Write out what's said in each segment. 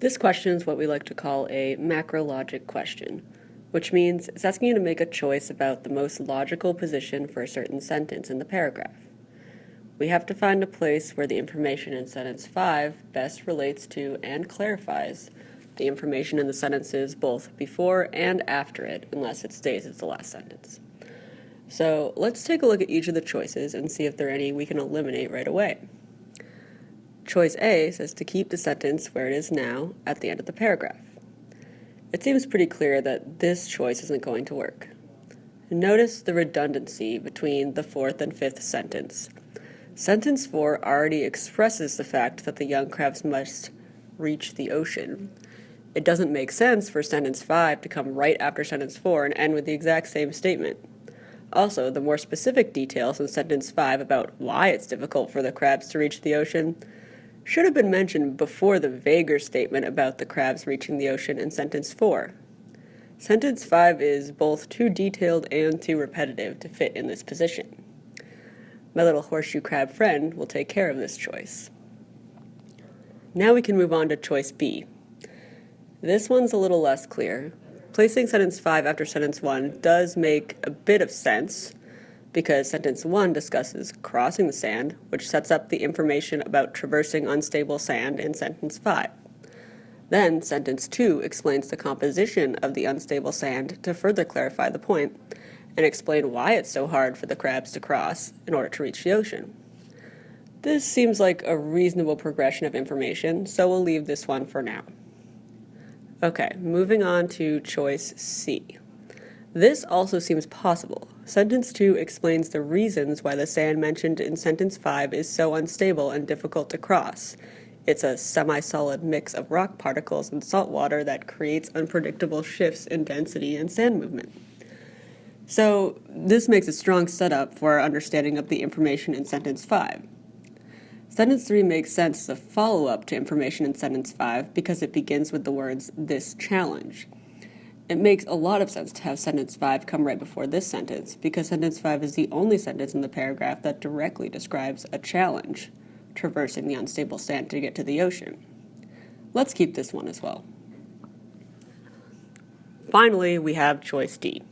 This question is what we like to call a macro logic question, which means it's asking you to make a choice about the most logical position for a certain sentence in the paragraph. We have to find a place where the information in sentence 5 best relates to and clarifies the information in the sentences both before and after it, unless it stays as the last sentence. So let's take a look at each of the choices and see if there are any we can eliminate right away. Choice A says to keep the sentence where it is now at the end of the paragraph. It seems pretty clear that this choice isn't going to work. Notice the redundancy between the fourth and fifth sentence. Sentence 4 already expresses the fact that the young crabs must reach the ocean. It doesn't make sense for sentence 5 to come right after sentence 4 and end with the exact same statement. Also, the more specific details in sentence 5 about why it's difficult for the crabs to reach the ocean should have been mentioned before the vaguer statement about the crabs reaching the ocean in sentence 4. Sentence 5 is both too detailed and too repetitive to fit in this position. My little horseshoe crab friend will take care of this choice. Now we can move on to choice B. This one's a little less clear. Placing sentence 5 after sentence 1 does make a bit of sense, because sentence 1 discusses crossing the sand, which sets up the information about traversing unstable sand in sentence 5. Then sentence 2 explains the composition of the unstable sand to further clarify the point and explain why it's so hard for the crabs to cross in order to reach the ocean. This seems like a reasonable progression of information, so we'll leave this one for now. Okay, moving on to choice C. This also seems possible. Sentence 2 explains the reasons why the sand mentioned in sentence 5 is so unstable and difficult to cross. It's a semi-solid mix of rock particles and salt water that creates unpredictable shifts in density and sand movement. So this makes a strong setup for our understanding of the information in sentence 5. Sentence 3 makes sense as a follow-up to information in sentence 5 because it begins with the words, "this challenge." It makes a lot of sense to have sentence 5 come right before this sentence, because sentence 5 is the only sentence in the paragraph that directly describes a challenge, traversing the unstable sand to get to the ocean. Let's keep this one as well. Finally, we have choice D.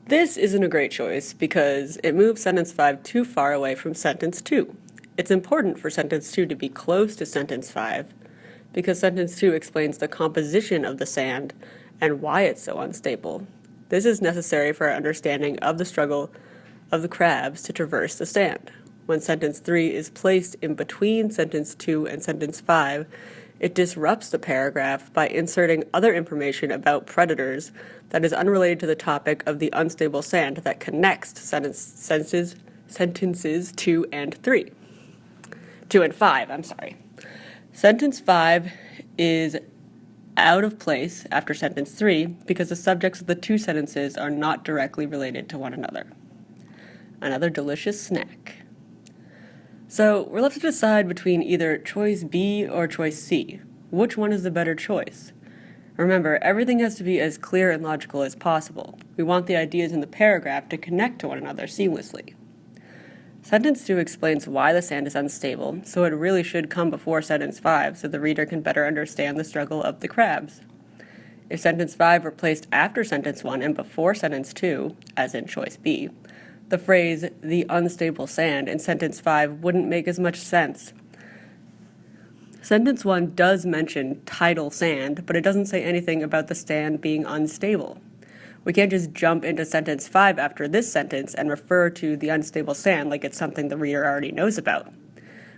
This isn't a great choice because it moves sentence 5 too far away from sentence 2. It's important for sentence 2 to be close to sentence 5 because sentence 2 explains the composition of the sand and why it's so unstable. This is necessary for our understanding of the struggle of the crabs to traverse the sand. When sentence 3 is placed in between sentence 2 and sentence 5, it disrupts the paragraph by inserting other information about predators that is unrelated to the topic of the unstable sand that connects sentences 2 and 3. 2 and 5, I'm sorry. Sentence 5 is out of place after sentence 3 because the subjects of the two sentences are not directly related to one another. Another delicious snack. So we're left to decide between either choice B or choice C. Which one is the better choice? Remember, everything has to be as clear and logical as possible. We want the ideas in the paragraph to connect to one another seamlessly. Sentence 2 explains why the sand is unstable, so it really should come before sentence 5 so the reader can better understand the struggle of the crabs. If sentence 5 were placed after sentence 1 and before sentence 2, as in choice B, the phrase, "the unstable sand," in sentence 5 wouldn't make as much sense. Sentence 1 does mention tidal sand, but it doesn't say anything about the sand being unstable. We can't just jump into sentence 5 after this sentence and refer to the unstable sand like it's something the reader already knows about.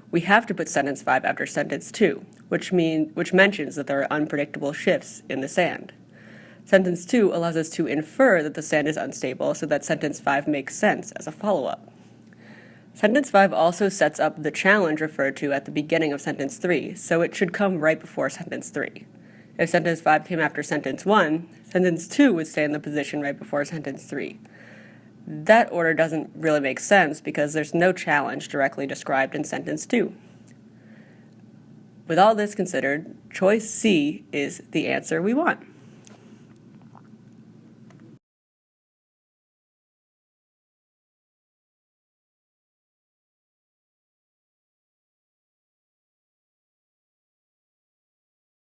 We have to put sentence 5 after sentence 2, which mentions that there are unpredictable shifts in the sand. Sentence 2 allows us to infer that the sand is unstable so that sentence 5 makes sense as a follow-up. Sentence 5 also sets up the challenge referred to at the beginning of sentence 3, so it should come right before sentence 3. If sentence 5 came after sentence 1, sentence 2 would stay in the position right before sentence 3. That order doesn't really make sense because there's no challenge directly described in sentence 2. With all this considered, choice C is the answer we want.